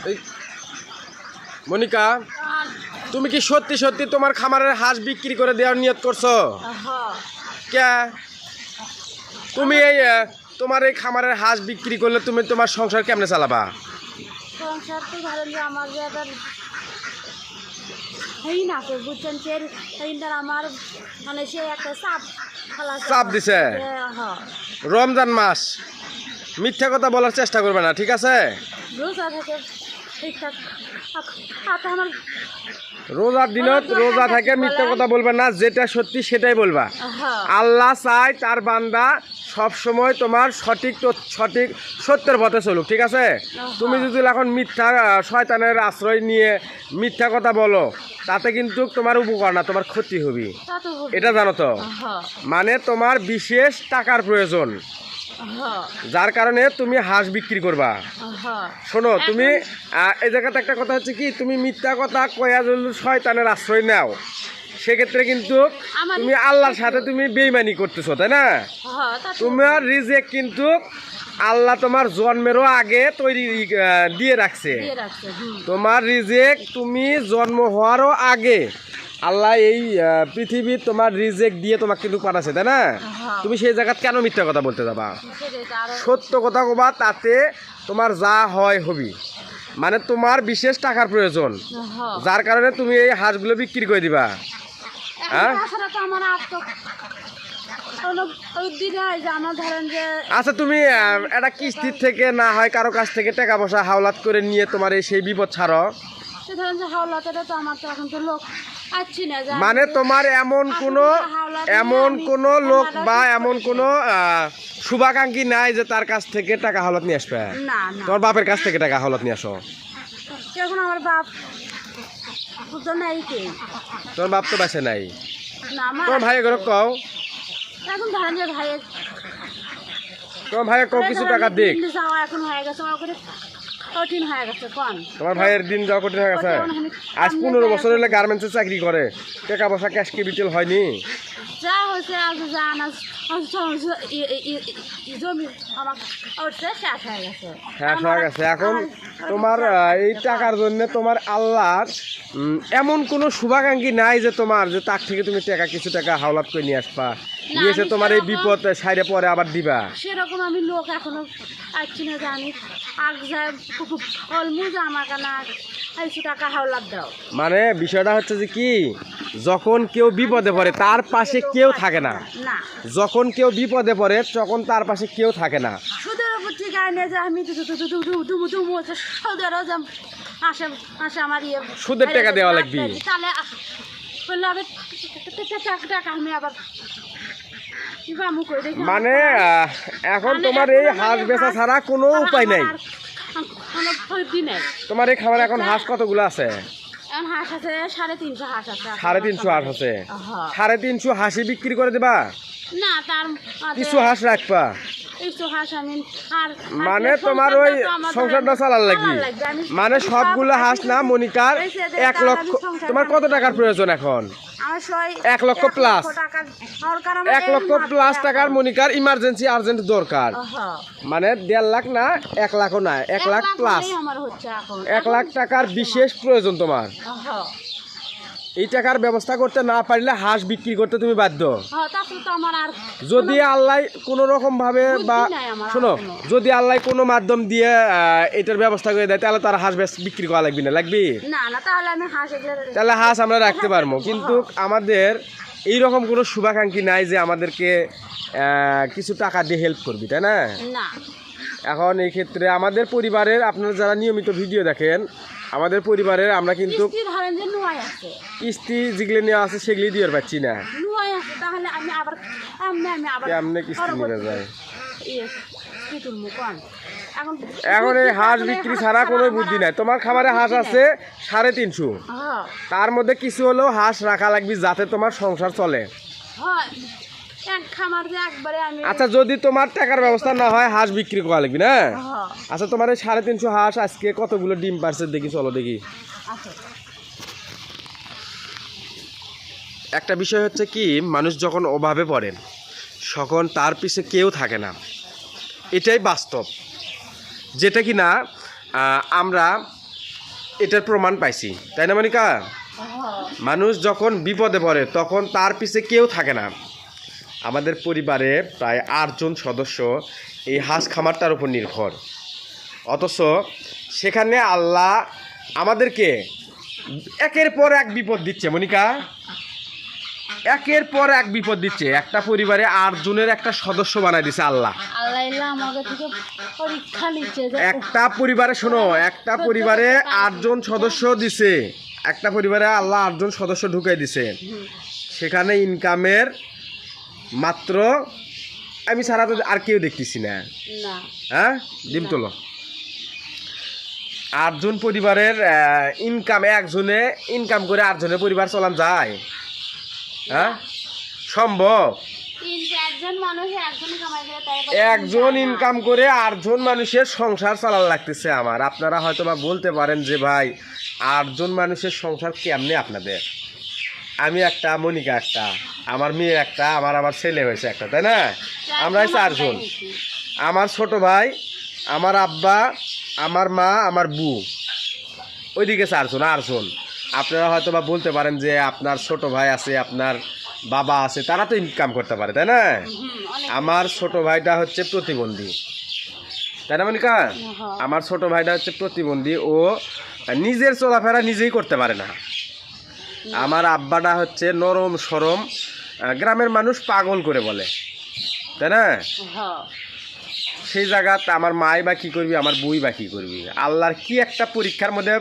এই মনিকা, তুমি কি সত্যি সত্যি তোমার খামারের হাঁস বিক্রি করে দেওয়ার নিয়ত করছো? কে তুমি এই তোমার এই খামারের হাঁস বিক্রি করলে তুমি তোমার সংসার কেমনে চালাবা? সংসার তো ধরেন যে আমার যে একটা হইন আছে বুঝছেন, সেইটার আমার মানে সে একটা চাপ দিছে। রমজান মাস, মিথ্যা কথা বলার চেষ্টা করবে না, ঠিক আছে? রোজা থাকে ঠিকঠাক আমার রোজার দিনত রোজা থাকে, মিথ্যা কথা বলবে না, যেটা সত্যি সেটাই বলবা। আল্লাহ চায় তার বান্দা সব সময় তোমার সঠিক সত্যের পথে চলুক, ঠিক আছে? তুমি যদি এখন মিথ্যা শয়তানের আশ্রয় নিয়ে মিথ্যা কথা বলো, তাতে কিন্তু তোমার উপকার না, তোমার ক্ষতি হবে, এটা জানো তো? মানে তোমার বিশেষ টাকার প্রয়োজন, যার কারণে তুমি হাঁস বিক্রি করবা। শোনো, তুমি এই জায়গাতে একটা কথা হচ্ছে কি, তুমি মিথ্যা কথা কয়া যদি শয়তানের আশ্রয় নাও, সেক্ষেত্রে কিন্তু তুমি আল্লাহর সাথে তুমি বেইমানি করতেছো, তাই না? তোমার রিজেক কিন্তু আল্লাহ তোমার জন্মেরও আগে তৈরি দিয়ে রাখছে। তোমার রিজেক তুমি জন্ম হওয়ারও আগে আল্লাহ এই পৃথিবীর তোমার রিজেক দিয়ে তোমাকে কিন্তু পাঠাচ্ছে, তাই না? তুমি সেই জায়গায় কেন মিথ্যা কথা বলতে যাবা? সত্য কথা কবা, তাতে তোমার যা হয় হবি। মানে তোমার বিশেষ টাকার প্রয়োজন, যার কারণে তুমি এই হাঁসগুলো বিক্রি করে দিবা। হ্যাঁ, আচ্ছা, তুমি একটা কিস্তির থেকে না হয় কারো কাছ থেকে টাকা পয়সা হাওলাত করে নিয়ে তোমার এই সেই বিপদ ছাড়ো। মানে তোমার এমন কোনো লোক বা এমন কোনো শুভাকাঙ্ক্ষী নাই যে তার কাছ থেকে টাকা হাওলাত নিয়ে আসবে? তোমার বাপের কাছ থেকে টাকা হাওলাত নিয়ে আসো? আমার বাপ তোমার বাপ তো বাসে নাই। তোমার ভাই এগুলো কও, এখন ধরেন যে ভাই তোমার ভাই কও কিছু টাকা দিক। এখন হয়ে গেছে কঠিন হয়ে গেছে। তোমার ভাইয়ের দিন যাওয়া কঠিন হয়ে গেছে। আজ 15 বছর হলে গার্মেন্টসে চাকরি করে, টাকা পয়সা ক্যাশ কি বিটেল হয়নি? যা হয়েছে আজ জানা জমি আমার শেষ হয়ে গেছে। এখন তোমার এই টাকার জন্য তোমার আল্লাহর এমন কোনো শুভাকাঙ্ক্ষী নাই যে তোমার যে তার থেকে তুমি কিছু টাকা হাওলাত করে নিয়ে আসবা, নিয়েছে তোমার এই বিপদ সাইডে পরে আবার দিবা। সেরকম আমি লোক এখনো পাচ্ছি না, জানি টাকা হাওলাত দাও। মানে বিষয়টা হচ্ছে যে কি, যখন কেউ বিপদে পড়ে তার পাশে কেউ থাকে না। যখন কেউ বিপদে পড়ে তখন তার পাশে কেউ থাকে না। সুদের উপর থেকে আইনে যে আমি সুদের টাকা দেওয়া লাগবে, তাহলে আমি আবার মানে এখন তোমার এই হাঁস বেচা ছাড়া কোনো উপায় নাই। তোমার এই খামারে এখন হাঁস কতগুলো আছে? হাঁস আছে 350 হাঁস আছে। 350 হাঁস আছে। 350 হাঁসই বিক্রি করে দেবা না? তার কিছু হাঁস রাখবা? মানে তোমার ওই সংসারটা চালার লাগবে। মানে সবগুলো হাঁস না মনিকার 1 লক্ষ। তোমার কত টাকার প্রয়োজন এখন? 1 লক্ষ প্লাস। 1 লক্ষ প্লাস টাকার মনিকার ইমার্জেন্সি আর্জেন্ট দরকার। মানে 1.5 লাখ না, 1 লাখও না, 1 লাখ প্লাস। 1 লাখ টাকার বিশেষ প্রয়োজন তোমার। এই টাকার ব্যবস্থা করতে না পারলে হাঁস বিক্রি করতে তুমি বাধ্য। যদি আল্লাহ কোনো রকম ভাবে বা শোনো, যদি আল্লাহ কোনো মাধ্যম দিয়ে এটার ব্যবস্থা করে দেয়, তাহলে তার হাঁস বিক্রি করা লাগবে না? লাগবে? তাহলে হাঁস আমরা রাখতে পারবো, কিন্তু আমাদের এইরকম কোনো শুভাকাঙ্ক্ষী নাই যে আমাদেরকে কিছু টাকা দিয়ে হেল্প করবি, তাই না? এখন এই ক্ষেত্রে আমাদের পরিবারের, আপনারা যারা নিয়মিত ভিডিও দেখেন, আমাদের পরিবারের আমরা কিন্তু কিস্তি যেগুলো নেওয়া আছে সেগুলি দিয়ে পাচ্ছি না। কেমনে কিস্তি নিয়ে যায়? এখন এই হাঁস বিক্রি ছাড়া কোনো বুদ্ধি নাই। তোমার খামারে হাঁস আছে 350, তার মধ্যে কিছু হলেও হাঁস রাখা লাগবে যাতে তোমার সংসার চলে। আচ্ছা, যদি তোমার টাকার ব্যবস্থা না হয় হাঁস বিক্রি করা লাগবে না? আচ্ছা, তোমার এই 350 হাঁস আজকে কতগুলো ডিম পারছে দেখি, চলো দেখি। একটা বিষয় হচ্ছে কি, মানুষ যখন অভাবে পড়েন তখন তার পিছে কেউ থাকে না, এটাই বাস্তব। যেটা কি না আমরা এটার প্রমাণ পাইছি, তাই না মনিকা? মানুষ যখন বিপদে পড়ে তখন তার পিছে কেউ থাকে না। আমাদের পরিবারে প্রায় 8 জন সদস্য এই হাঁস খামারটার উপর নির্ভর, অথচ সেখানে আল্লাহ আমাদেরকে একের পর এক বিপদ দিচ্ছে মনিকা, একের পর এক বিপদ দিচ্ছে। একটা পরিবারে 8 জনের একটা সদস্য বানাই দিছে আল্লাহ। আল্লাহ আমাকে থেকে পরীক্ষা নিচ্ছে যে একটা পরিবারে শোনো, একটা পরিবারে 8 জন সদস্য দিছে, একটা পরিবারে আল্লাহ 8 জন সদস্য ঢুকাই দিছে। সেখানে ইনকামের মাত্র আমি ছাড়া তো আর কেউ দেখতেছি না। হ্যাঁ ডিম তোলো। 8 জন পরিবারের ইনকাম, একজনে ইনকাম করে 8 জনের পরিবার চালান যায়? হ্যাঁ সম্ভব? একজন ইনকাম করে 8 জন মানুষের সংসার চালান লাগতেছে আমার। আপনারা হয়তো বা বলতে পারেন যে ভাই 8 জন মানুষের সংসার কেমনে আপনাদের? আমি একটা, মনিকা একটা, আমার মেয়ে একটা, আমার ছেলে হয়েছে একটা, তাই না? আমরা 4 জন। আমার ছোট ভাই, আমার আব্বা, আমার মা, আমার বউ, ওইদিকে 4 জন, 8 জন। আপনারা হয়তো বা বলতে পারেন যে আপনার ছোট ভাই আছে, আপনার বাবা আছে, তারা তো ইনকাম করতে পারে, তাই না? আমার ছোট ভাইটা হচ্ছে প্রতিবন্ধী, তাই না মনিকা? আমার ছোট ভাইটা হচ্ছে প্রতিবন্ধী, ও নিজের চলাফেরা নিজেই করতে পারে না। আমার আব্বাটা হচ্ছে নরম সরম, গ্রামের মানুষ পাগল করে বলে, তাই না? সেই জায়গাতে আমার মাই বা কী করবি, আমার বই বা কী করবি? আল্লাহর কি একটা পরীক্ষার মধ্যে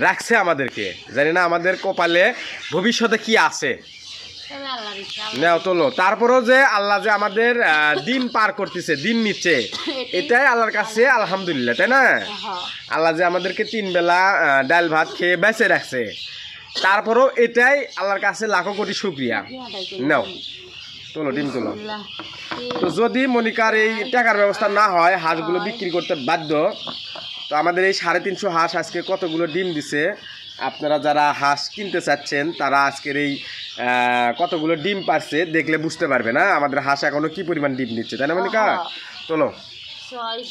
রাখছে আমাদেরকে, জানি না আমাদের কপালে ভবিষ্যতে কি আছে। নেও তোলো। তারপরেও যে আল্লাহ যে আমাদের দিন পার করতেছে, দিন নিচ্ছে, এটাই আল্লাহর কাছে আলহামদুলিল্লাহ, তাই না? আল্লাহ যে আমাদেরকে 3 বেলা ডাল ভাত খেয়ে বেঁচে রাখছে, তারপরেও এটাই আল্লাহর কাছে লাখো কোটি শুকরিয়া। নাও তোলো, ডিম তোলো। তো যদি মনিকার এই টাকার ব্যবস্থা না হয়, হাঁসগুলো বিক্রি করতে বাধ্য। তো আমাদের এই 350 হাঁস আজকে কতগুলো ডিম দিছে, আপনারা যারা হাঁস কিনতে চাচ্ছেন তারা আজকের এই কতগুলো ডিম পারছে দেখলে বুঝতে পারবে না আমাদের হাঁস এখনো কি পরিমাণ ডিম দিচ্ছে, তাই না মনিকা? তোলো। 6,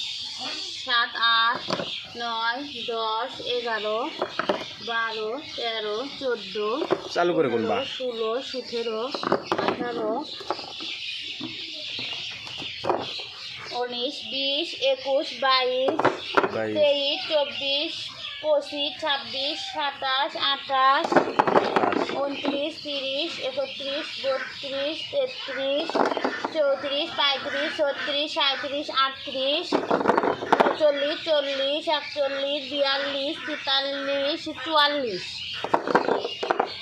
7, 8, 9, 10, 11, 12, 13, 14 চালু করে বলবা। 16, 17, 18, 19, 20, 21, 22, 23, 24, 25, 26, 27, 28, 29, 30, 31, 32, 33, 34, 35, 36, 37, 38, 39, 40, 41, 42, 43, 44,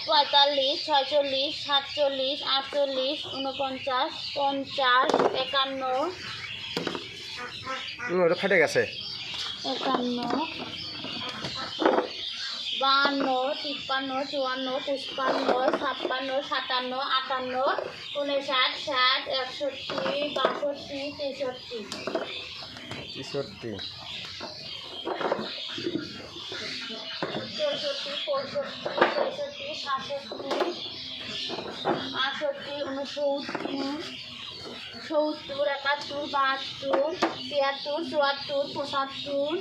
45, 46, 47, 48, 49, 50, 51, ওটা ফেটে গেছে। 51, 52, 53, 54, 55, 56, 57, 58, 59, 60, 61, 62, 63, 63, 64, 65, 66, 67, 68, 69, 70, 71, 72, 73, 74, 75,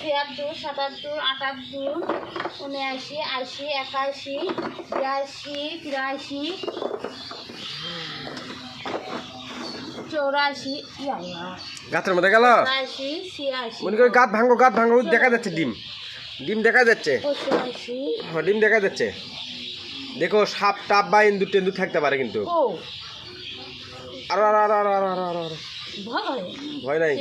77, 78, 79, 80, 81, 82, 83, 84, গাছের মধ্যে গেল। 83, 86, মনে করি গাছ ভাঙো, গাছ ভাঙো, দেখা যাচ্ছে ডিম, ডিম দেখা যাচ্ছে। 85, হ্যাঁ ডিম দেখা যাচ্ছে। দেখো সাপ টাপ বা ইন্দুর টেন্দুর থাকতে পারে কিন্তু। আরো আরো আরো আরো আরো আরো আরো আরো। ভয় নাই।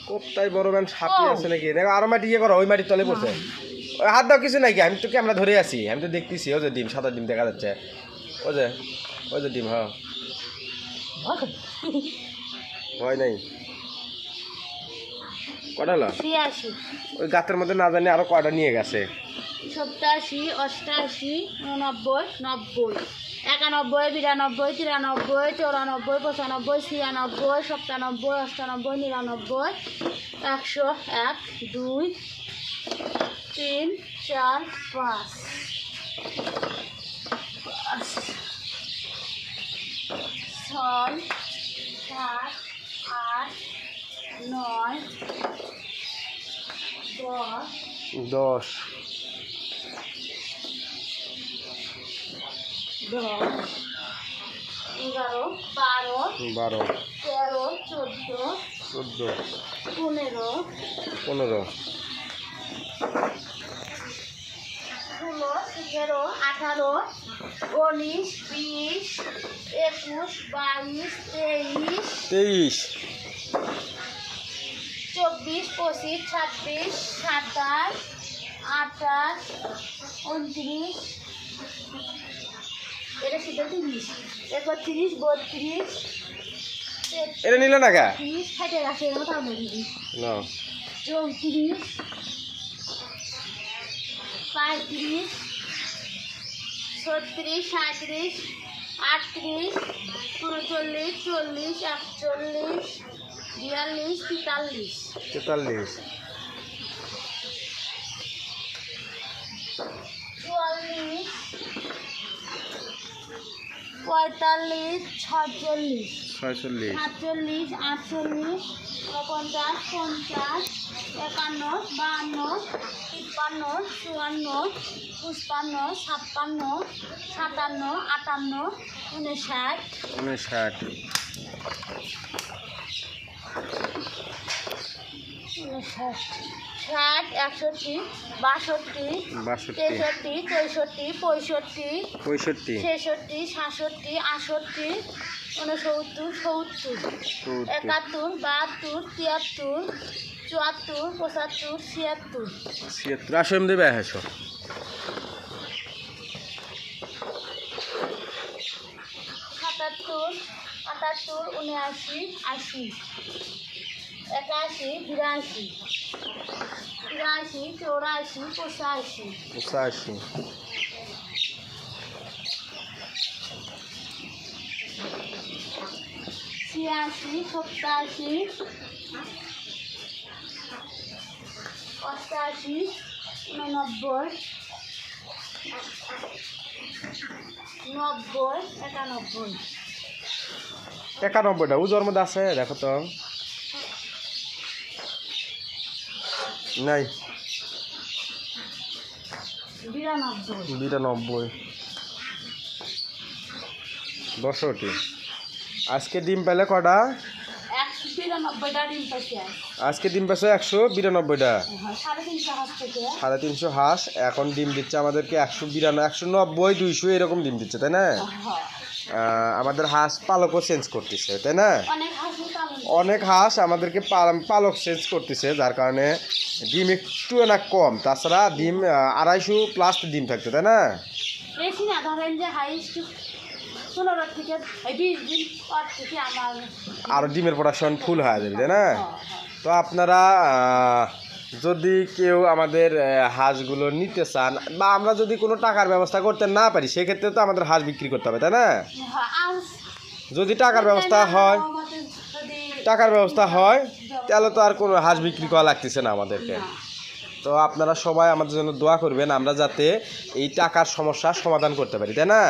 কোথায় বড় ব্যান সাপই আছে নাকি? দেখো আরো মাটি ইয়ে করো, ওই মাটির তলে পড়ছে। ওই হাত দাও, কিছু নাকি? আমি তো ক্যামেরা ধরে আছি, আমি তো দেখতেছি। ওই যে ডিম, সাদা ডিম দেখা যাচ্ছে। ওই যে ডিম। হ্যাঁ ভয় নাই। কটা হলো? 86, ওই গাছের মধ্যে না জানি আরো কয়টা নিয়ে গেছে। 87, 88, 89, 90, 91, 92, 93, 94, 95, 96, 97, 98, 99, 100, 1, 2, 3, 4, 5, 6, 7, 8, 9, 10 11 12 12 13 14 14 15 15 16 17 18 19 20 21 22 23 23 24 25 26 27 28 29 এটা সেটা 30 31 32 এটা নিলে না কা 30 খাইতে গেছে এর মতো আমি দিদি না 34 35 36 37 38 39 40 41 42 43 43 44 45 46 46 47 48 49 50 51 52 53 54 55 56 57 58 59 59 ষাট 61 62 63 64 65 65 ছেষট্টি 67 68 69 70 71 72 73 74 75 76 76 আসম দেবে হ্যাঁ 77 78 79 80 81 82 83 84 85 85 86 87 88 89 90 91 91টা উজোর মধ্যে আছে দেখো তো নাই 92 62 আজকে ডিম পেলে কটা 192টা ডিম পাইছে আজকে ডিম পেছে 192টা 350 হাঁস থেকে 350 হাঁস এখন ডিম দিচ্ছে আমাদেরকে 192 190 200 এরকম ডিম দিচ্ছে তাই না আমাদের হাঁস পালকও চেঞ্জ করতেছে তাই না অনেক হাঁস আমাদেরকে পালক চেঞ্জ করতেছে যার কারণে ডিম একটু না কম তাছাড়া ডিম 250 প্লাস ডিম থাকতো তাই না বেশি না ধরেন যে হাইস্ট 15 থেকে 20 দিন পর থেকে আমার আর ডিমের প্রোডাকশন ফুল হয়ে যাবে তাই না তো আপনারা যদি কেউ আমাদের হাঁসগুলো নিতে চান বা আমরা যদি কোনো টাকার ব্যবস্থা করতে না পারি সেক্ষেত্রে তো আমাদের হাঁস বিক্রি করতে হবে তাই না যদি টাকার ব্যবস্থা হয় তাহলে তো আর কোনো হাঁস বিক্রি করা লাগতেছে না আমাদেরকে তো আপনারা সবাই আমাদের জন্য দোয়া করবেন আমরা যাতে এই টাকার সমস্যার সমাধান করতে পারি তাই না